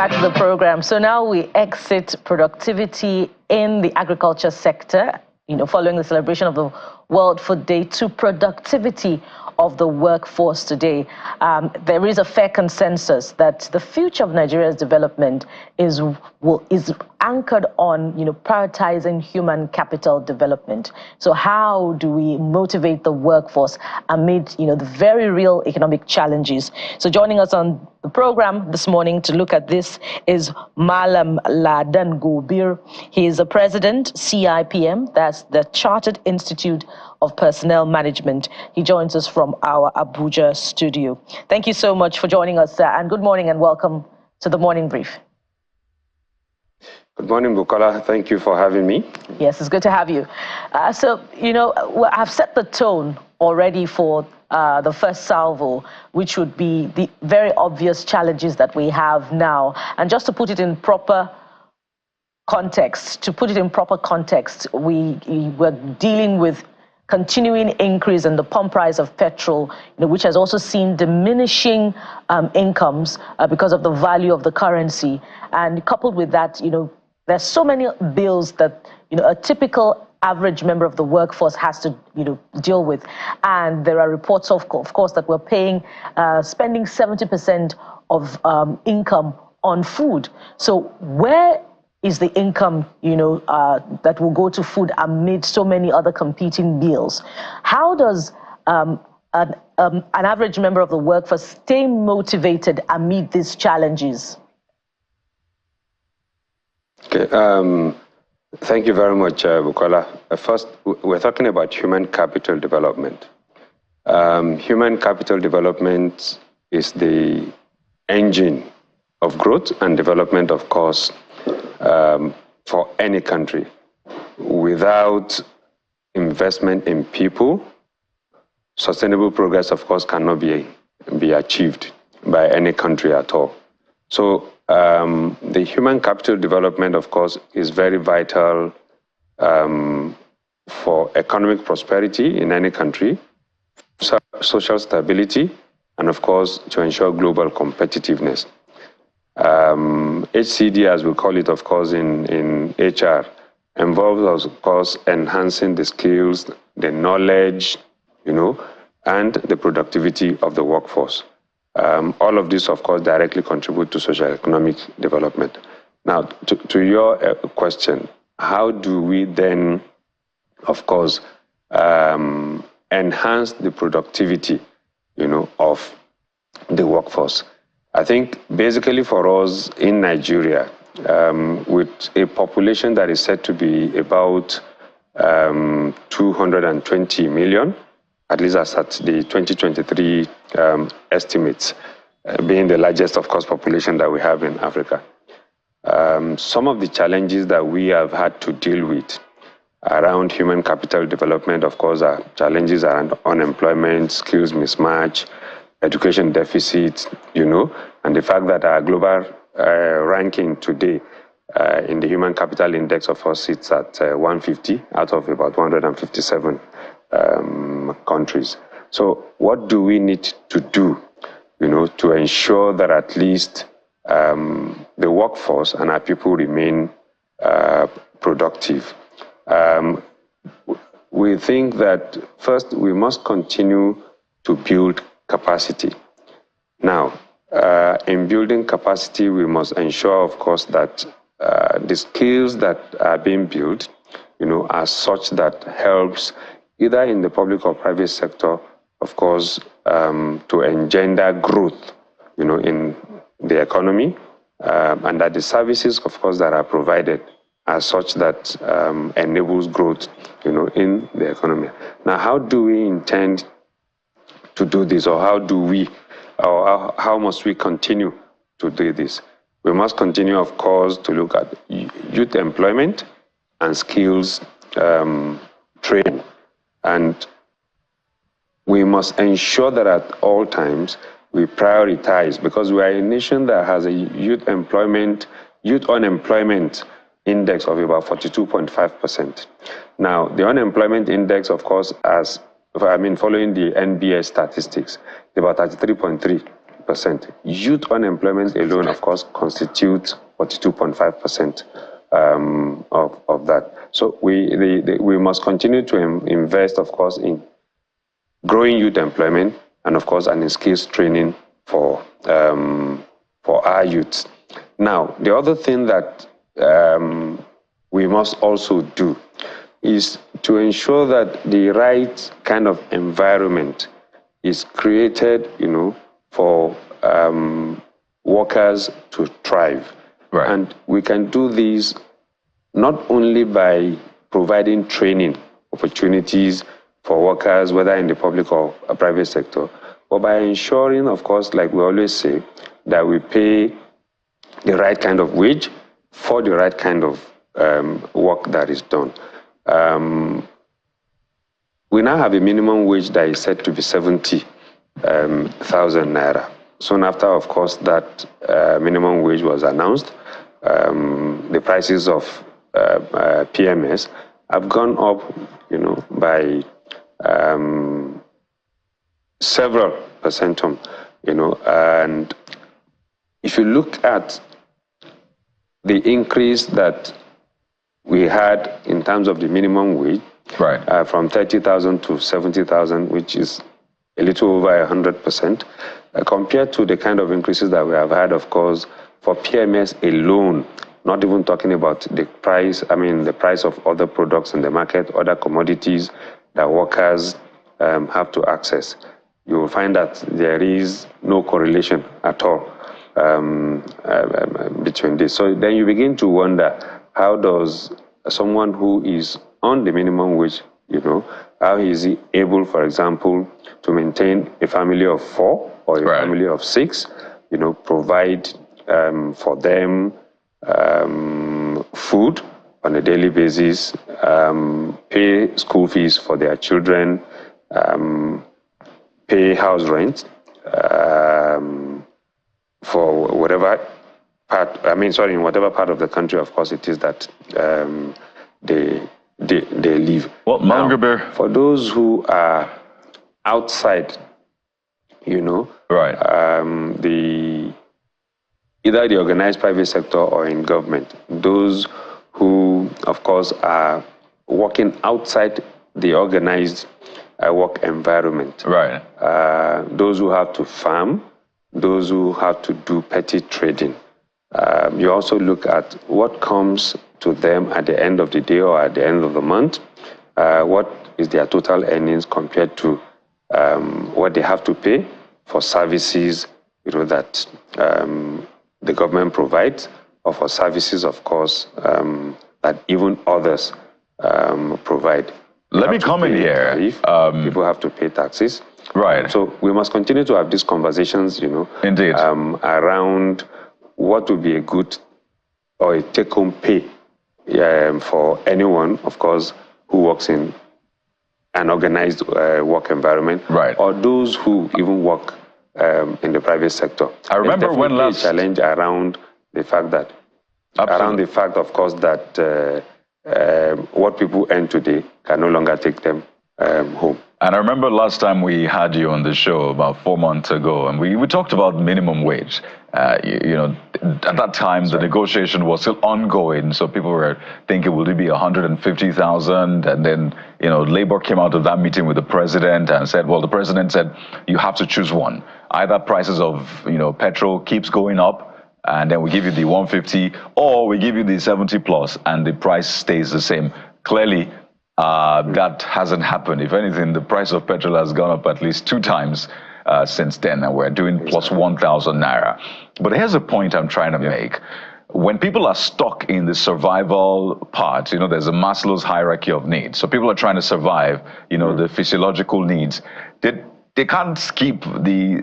back to the program. So now we exit productivity in the agriculture sector, following the celebration of the World Food Day, to productivity of the workforce today. There is a fair consensus that the future of Nigeria's development is anchored on, prioritizing human capital development. So how do we motivate the workforce amid, the very real economic challenges? So joining us on the program this morning to look at this is Mallam Ladan Gobir. He is the president, CIPM, that's the Chartered Institute of Personnel Management. He joins us from our Abuja studio. Thank you so much for joining us, sir, and good morning and welcome to the Morning Brief. Good morning, Bukola. Thank you for having me. Yes, it's good to have you. I've set the tone already for the first salvo, which would be the very obvious challenges that we have now. And just to put it in proper context, we were dealing with continuing increase in the pump price of petrol, which has also seen diminishing incomes because of the value of the currency. And coupled with that, there's so many bills that, a typical average member of the workforce has to, deal with. And there are reports, of course, that we're spending 70% of income on food. So where is the income, that will go to food amid so many other competing bills? How does an average member of the workforce stay motivated amid these challenges? Okay, thank you very much, Bukola. First, we're talking about human capital development. Human capital development is the engine of growth and development, of course, for any country. Without investment in people, sustainable progress, of course, cannot be achieved by any country at all. So the human capital development, of course, is very vital for economic prosperity in any country, social stability, and, of course, to ensure global competitiveness. HCD, as we call it, of course, in HR, involves, of course, enhancing the skills, the knowledge, and the productivity of the workforce. All of this, of course, directly contribute to socio-economic development. Now, to your question, how do we then, of course, enhance the productivity, of the workforce? I think basically for us in Nigeria, with a population that is said to be about 220 million, at least as at the 2023 estimates, being the largest, of course, population that we have in Africa. Some of the challenges that we have had to deal with around human capital development, of course, are challenges around unemployment, skills mismatch, education deficit, and the fact that our global ranking today in the Human Capital Index, of course, sits at 150 out of about 157 countries. So what do we need to do, to ensure that at least the workforce and our people remain productive? We think that first we must continue to build capacity. Now, in building capacity, we must ensure, of course, that the skills that are being built, are such that helps either in the public or private sector, of course, to engender growth, in the economy, and that the services, of course, that are provided are such that enables growth, in the economy. Now, how do we intend to do this, or how must we continue to do this? We must continue, of course, to look at youth employment and skills training. And we must ensure that at all times we prioritize, because we are a nation that has a youth unemployment index of about 42.5%. Now, the unemployment index, of course, following the NBS statistics, about 33.3. 40%. Youth unemployment alone, of course, constitutes 42.5% of that. So we must continue to invest, of course, in growing youth employment and, of course, and in skills training for our youth. Now, the other thing that we must also do is to ensure that the right kind of environment is created, for workers to thrive. Right. And we can do this not only by providing training opportunities for workers, whether in the public or private sector, but by ensuring, of course, like we always say, that we pay the right kind of wage for the right kind of work that is done. We now have a minimum wage that is set to be 70,000 naira. Soon after, of course, that minimum wage was announced, the prices of PMS have gone up, by several percentum, and if you look at the increase that we had in terms of the minimum wage, right, from 30,000 to 70,000, which is a little over 100%, compared to the kind of increases that we have had, of course, for PMS alone, not even talking about the price, the price of other products in the market, other commodities that workers have to access. You will find that there is no correlation at all between this. So then you begin to wonder, how does someone who is on the minimum wage, how is he able, for example, to maintain a family of 4 or a family of 6, provide for them food on a daily basis, pay school fees for their children, pay house rent, for whatever part, in whatever part of the country, of course, it is that they live. Well, Mallam Gobir, for those who are outside, right, either the organized private sector or in government, those who, of course, are working outside the organized work environment, right, those who have to farm, those who have to do petty trading. You also look at what comes to them at the end of the day or at the end of the month, what is their total earnings compared to what they have to pay for services, that the government provides, or for services, of course, that even others provide. Let me comment here. People have to pay taxes. Right. So we must continue to have these conversations, Indeed. Around what would be a good or a take-home pay for anyone, of course, who works in an organized work environment, right, or those who even work in the private sector. I remember when last challenge around the fact that, of course, that what people earn today can no longer take them home. And I remember last time we had you on the show about 4 months ago, and we talked about minimum wage. At that time, the negotiation was still ongoing, so people were thinking, will it be 150,000? And then, Labour came out of that meeting with the president and said, well, the president said, you have to choose one. Either prices of, petrol keeps going up, and then we give you the 150, or we give you the 70 plus, and the price stays the same. Clearly, that hasn't happened. If anything, the price of petrol has gone up at least 2 times since then, and we're doing plus 1,000 naira. But here's a point I'm trying to make. When people are stuck in the survival part, there's a Maslow's hierarchy of needs. So people are trying to survive, the physiological needs. They can't skip the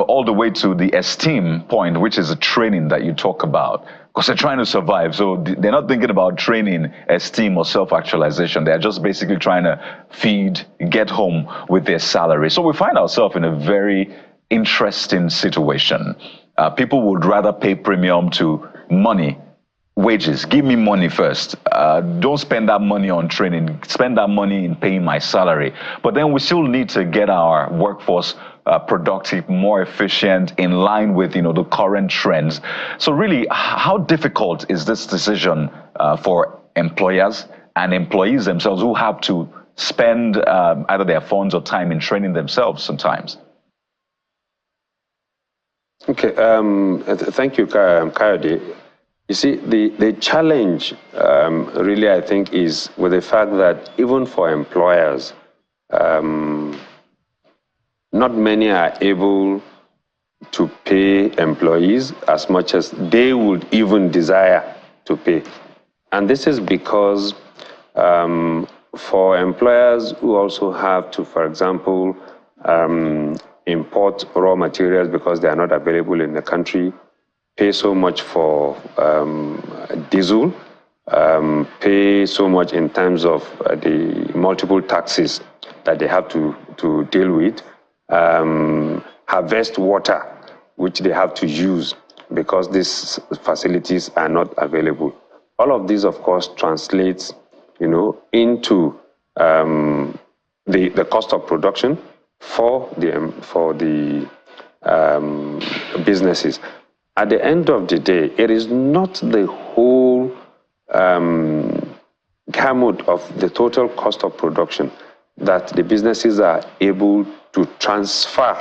all the way to the esteem point, which is the training that you talk about, because they're trying to survive. So they're not thinking about training, esteem, or self-actualization. They're just basically trying to feed, get home with their salary. So we find ourselves in a very interesting situation. People would rather pay premium to money, wages. Give me money first. Don't spend that money on training. Spend that money in paying my salary. But then we still need to get our workforce productive, more efficient, in line with, the current trends. So really, how difficult is this decision for employers and employees themselves who have to spend either their funds or time in training themselves sometimes? Okay, thank you, Kayode. You see, the challenge really, I think, is with the fact that even for employers, not many are able to pay employees as much as they would even desire to pay. And this is because for employers who also have to, for example, import raw materials because they are not available in the country, pay so much for diesel, pay so much in terms of the multiple taxes that they have to deal with, harvest water, which they have to use because these facilities are not available. All of these, of course, translates, into the cost of production for the businesses. At the end of the day, it is not the whole gamut of the total cost of production that the businesses are able to transfer,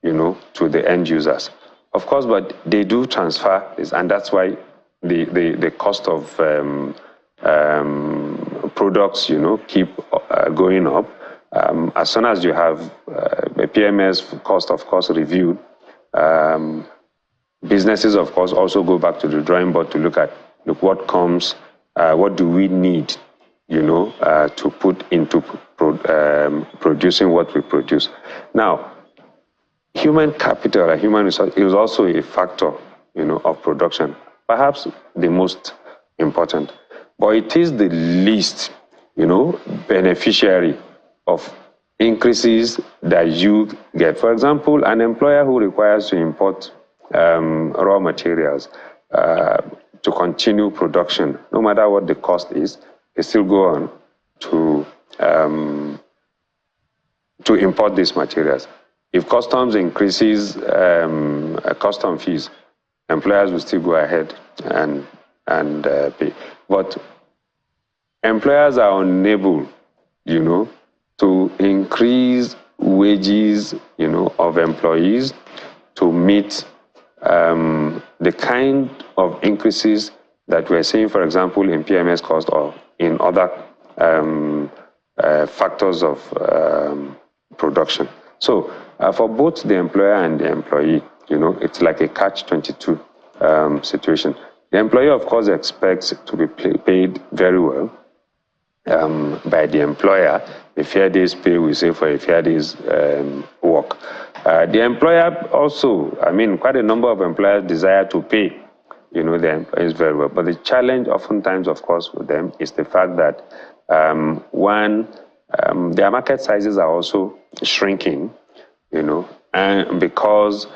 to the end users. Of course, but they do transfer, and that's why the cost of products, keep going up. As soon as you have a PMS cost, of course, reviewed, businesses, of course, also go back to the drawing board to look what comes, what do we need, to put into producing what we produce. Now, human capital, human resource, is also a factor, of production, perhaps the most important, but it is the least, beneficiary of increases that you get. For example, an employer who requires to import raw materials to continue production, no matter what the cost is, they still go on to import these materials. If customs increases custom fees, employers will still go ahead and pay. But employers are unable, to increase wages, of employees to meet the kind of increases that we're seeing, for example, in PMS cost or in other factors of production. So for both the employer and the employee, it's like a catch-22 situation. The employer, of course, expects to be paid very well by the employer. A fair day's pay, we say, for a fair day's work. The employer also, quite a number of employers desire to pay, the employees very well. But the challenge oftentimes, of course, with them is the fact that, their market sizes are also shrinking, and because,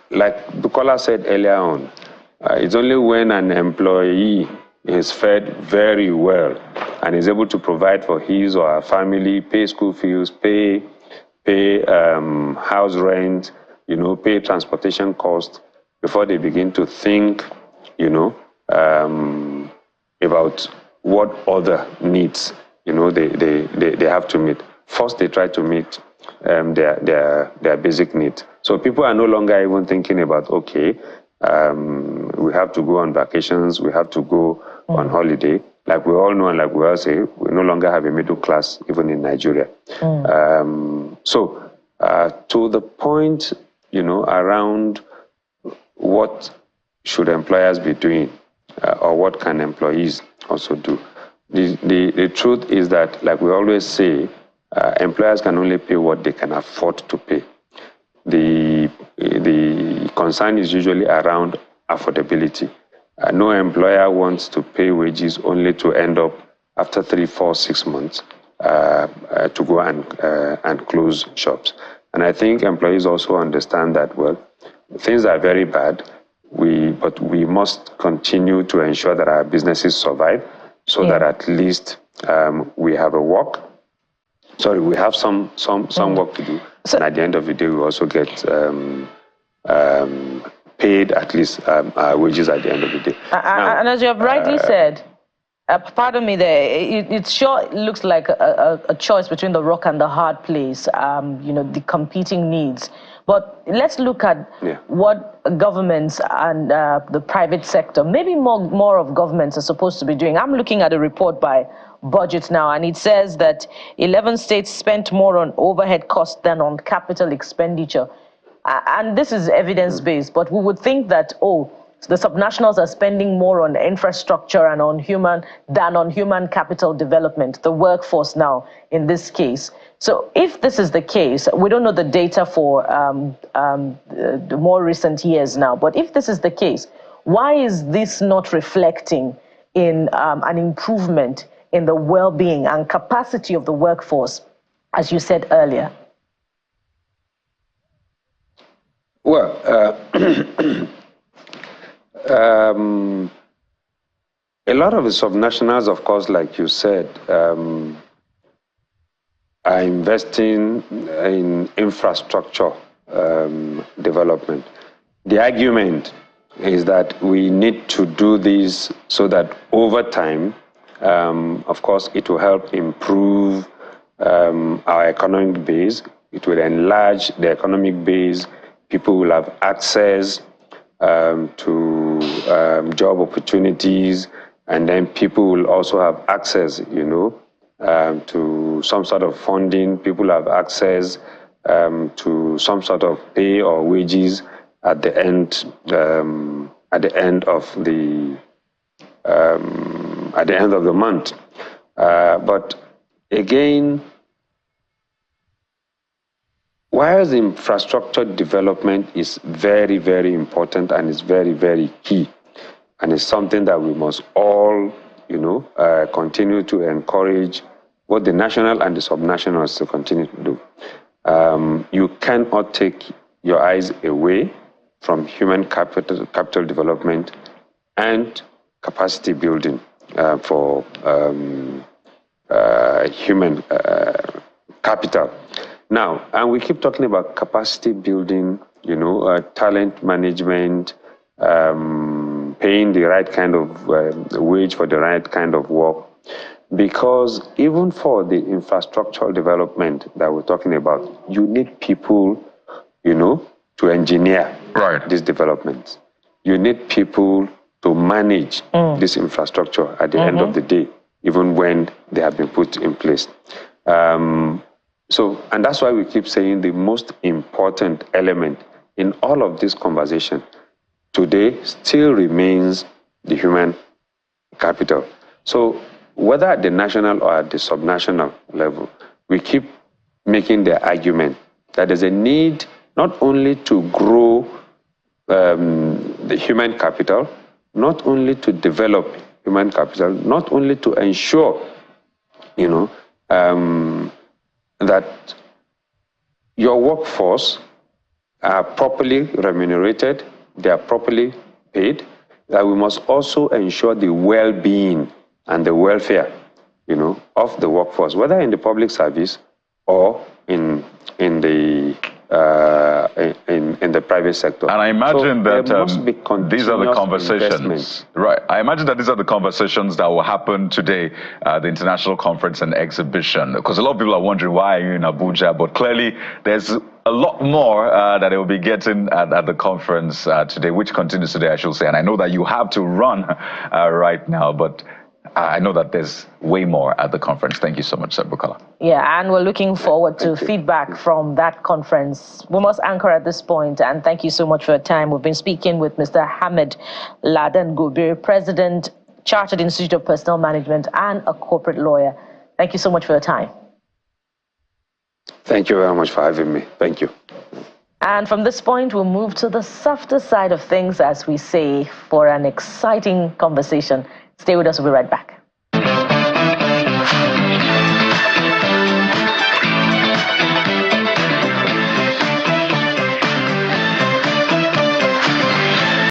like Bukola said earlier on, it's only when an employee is fed very well and is able to provide for his or her family, pay school fees, pay house rent, pay transportation costs, before they begin to think, about what other needs, they have to meet. First, they try to meet their basic needs. So people are no longer even thinking about, okay, we have to go on vacations, we have to go on holiday. Like we all know and like we all say, we no longer have a middle class, even in Nigeria. So to the point, around what should employers be doing or what can employees also do? The truth is that, like we always say, employers can only pay what they can afford to pay. The concern is usually around affordability. No employer wants to pay wages only to end up after 3, 4, 6 months to go and close shops. And I think employees also understand that, well, things are very bad, but we must continue to ensure that our businesses survive so that at least we have a work we have some work to do. So, and at the end of the day, we also get paid at least our wages at the end of the day. And as you have rightly said, pardon me there, it sure looks like a choice between the rock and the hard place, the competing needs. But let's look at what governments and the private sector, maybe more of governments, are supposed to be doing. I'm looking at a report by Budget now, and it says that 11 states spent more on overhead costs than on capital expenditure. And this is evidence-based, but we would think that, the subnationals are spending more on infrastructure and on human capital development, the workforce now in this case. So if this is the case, we don't know the data for the more recent years now, but if this is the case, why is this not reflecting in an improvement in the well-being and capacity of the workforce, as you said earlier? Well, a lot of the subnationals, of course, like you said, are investing in infrastructure development. The argument is that we need to do this so that over time, of course, it will help improve our economic base. It will enlarge the economic base. People will have access to job opportunities, and then people will also have access, to some sort of funding. People have access to some sort of pay or wages at the end of the month. But again, while the infrastructure development is very, very important and is very, very key, and it's something that we must all, continue to encourage both the national and the subnationals to continue to do. You cannot take your eyes away from human capital development and capacity building for human capital. Now, and we keep talking about capacity building, talent management, paying the right kind of wage for the right kind of work, because even for the infrastructural development that we're talking about, you need people, to engineer these developments. You need people to manage this infrastructure at the end of the day, even when they have been put in place. And that's why we keep saying the most important element in all of this conversation today still remains the human capital. So whether at the national or at the subnational level, we keep making the argument that there's a need not only to grow the human capital, not only to develop human capital, not only to ensure, that your workforce are properly remunerated, they are properly paid, that we must also ensure the well-being and the welfare, of the workforce, whether in the public service or in the private sector. And I imagine that these are the conversations, right? I imagine that these are the conversations that will happen today at the International Conference and Exhibition, because a lot of people are wondering, why are you in Abuja? But clearly there's a lot more that they will be getting at the conference today, which continues today, I should say. And I know that you have to run right now, but I know that there's way more at the conference. Thank you so much, Sir Bukola. Yeah, and we're looking forward to feedback from that conference. We must anchor at this point, and thank you so much for your time. We've been speaking with Mr. Ahmed Ladan Gobir, President, Chartered Institute of Personnel Management, and a corporate lawyer. Thank you so much for your time. Thank you very much for having me. Thank you. And from this point, we'll move to the softer side of things, as we say, for an exciting conversation. Stay with us. We'll be right back.